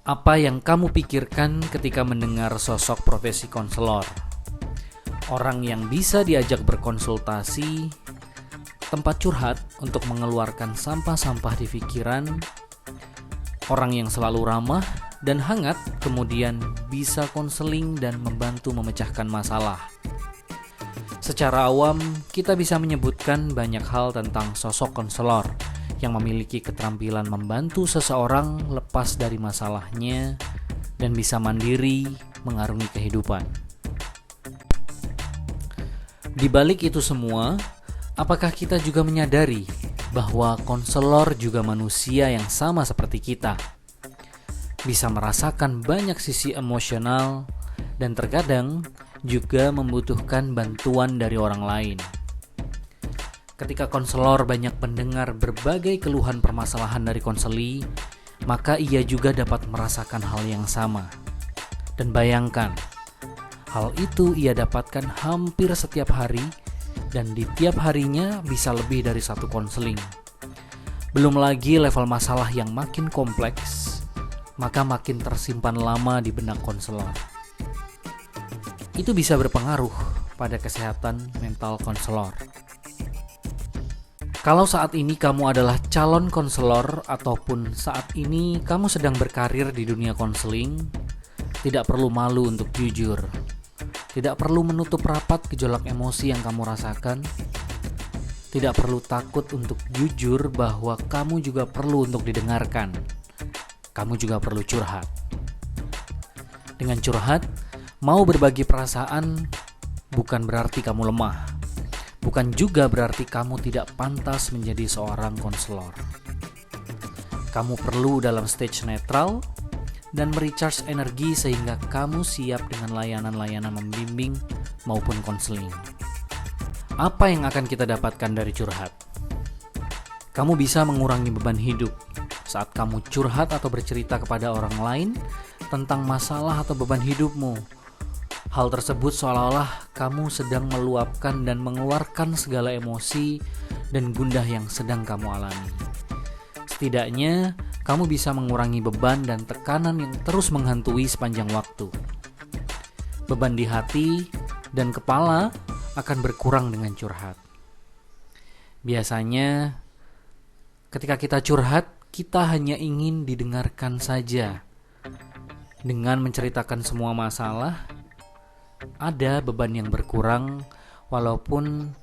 Apa yang kamu pikirkan ketika mendengar sosok profesi konselor? Orang yang bisa diajak berkonsultasi, tempat curhat untuk mengeluarkan sampah-sampah di pikiran, orang yang selalu ramah dan hangat, kemudian bisa konseling dan membantu memecahkan masalah. Secara awam, kita bisa menyebutkan banyak hal tentang sosok konselor yang memiliki keterampilan membantu seseorang lepas dari masalahnya dan bisa mandiri mengarungi kehidupan. Di balik itu semua, apakah kita juga menyadari bahwa konselor juga manusia yang sama seperti kita? Bisa merasakan banyak sisi emosional dan terkadang juga membutuhkan bantuan dari orang lain. Ketika konselor banyak mendengar berbagai keluhan permasalahan dari konseli, maka ia juga dapat merasakan hal yang sama. Dan bayangkan, hal itu ia dapatkan hampir setiap hari dan di tiap harinya bisa lebih dari satu konseling. Belum lagi level masalah yang makin kompleks, maka makin tersimpan lama di benak konselor. Itu bisa berpengaruh pada kesehatan mental konselor. Kalau saat ini kamu adalah calon konselor ataupun saat ini kamu sedang berkarir di dunia konseling, tidak perlu malu untuk jujur. Tidak perlu menutup rapat gejolak emosi yang kamu rasakan. Tidak perlu takut untuk jujur bahwa kamu juga perlu untuk didengarkan. Kamu juga perlu curhat. Dengan curhat, mau berbagi perasaan bukan berarti kamu lemah. Bukan juga berarti kamu tidak pantas menjadi seorang konselor. Kamu perlu dalam stage netral dan merecharge energi sehingga kamu siap dengan layanan-layanan membimbing maupun konseling. Apa yang akan kita dapatkan dari curhat? Kamu bisa mengurangi beban hidup saat kamu curhat atau bercerita kepada orang lain tentang masalah atau beban hidupmu. Hal tersebut seolah-olah kamu sedang meluapkan dan mengeluarkan segala emosi dan gundah yang sedang kamu alami. Setidaknya, kamu bisa mengurangi beban dan tekanan yang terus menghantui sepanjang waktu. Beban di hati dan kepala akan berkurang dengan curhat. Biasanya, ketika kita curhat, kita hanya ingin didengarkan saja. Dengan menceritakan semua masalah, ada beban yang berkurang walaupun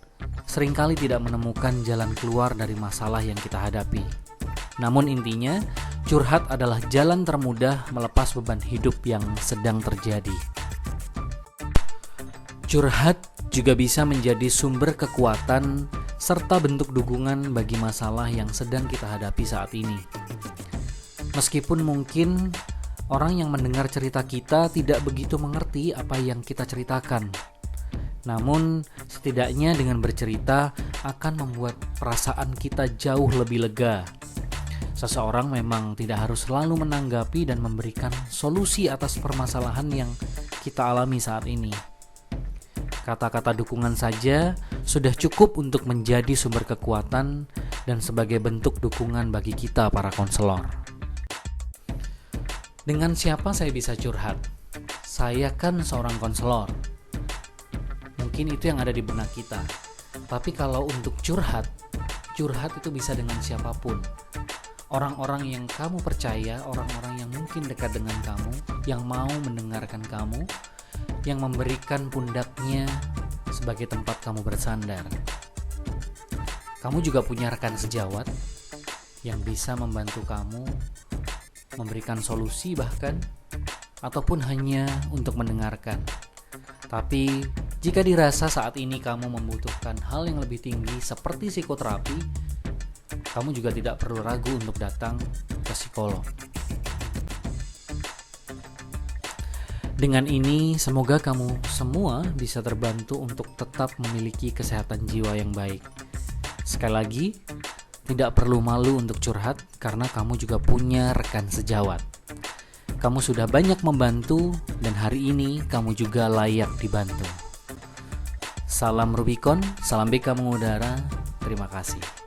seringkali tidak menemukan jalan keluar dari masalah yang kita hadapi. Namun intinya, curhat adalah jalan termudah melepas beban hidup yang sedang terjadi. Curhat juga bisa menjadi sumber kekuatan serta bentuk dukungan bagi masalah yang sedang kita hadapi saat ini. Meskipun mungkin orang yang mendengar cerita kita tidak begitu mengerti apa yang kita ceritakan. Namun, setidaknya dengan bercerita akan membuat perasaan kita jauh lebih lega. Seseorang memang tidak harus selalu menanggapi dan memberikan solusi atas permasalahan yang kita alami saat ini. Kata-kata dukungan saja sudah cukup untuk menjadi sumber kekuatan dan sebagai bentuk dukungan bagi kita para konselor. Dengan siapa saya bisa curhat? Saya kan seorang konselor. Mungkin itu yang ada di benak kita. Tapi kalau untuk curhat itu bisa dengan siapapun. Orang-orang yang kamu percaya, orang-orang yang mungkin dekat dengan kamu, yang mau mendengarkan kamu, yang memberikan pundaknya sebagai tempat kamu bersandar. Kamu juga punya rekan sejawat yang bisa membantu kamu, memberikan solusi bahkan, ataupun hanya untuk mendengarkan. Tapi jika dirasa saat ini kamu membutuhkan hal yang lebih tinggi seperti psikoterapi, kamu juga tidak perlu ragu untuk datang ke psikolog. Dengan ini, semoga kamu semua bisa terbantu untuk tetap memiliki kesehatan jiwa yang baik. Sekali lagi, tidak perlu malu untuk curhat karena kamu juga punya rekan sejawat. Kamu sudah banyak membantu dan hari ini kamu juga layak dibantu. Salam Rubicon, salam BK mengudara, terima kasih.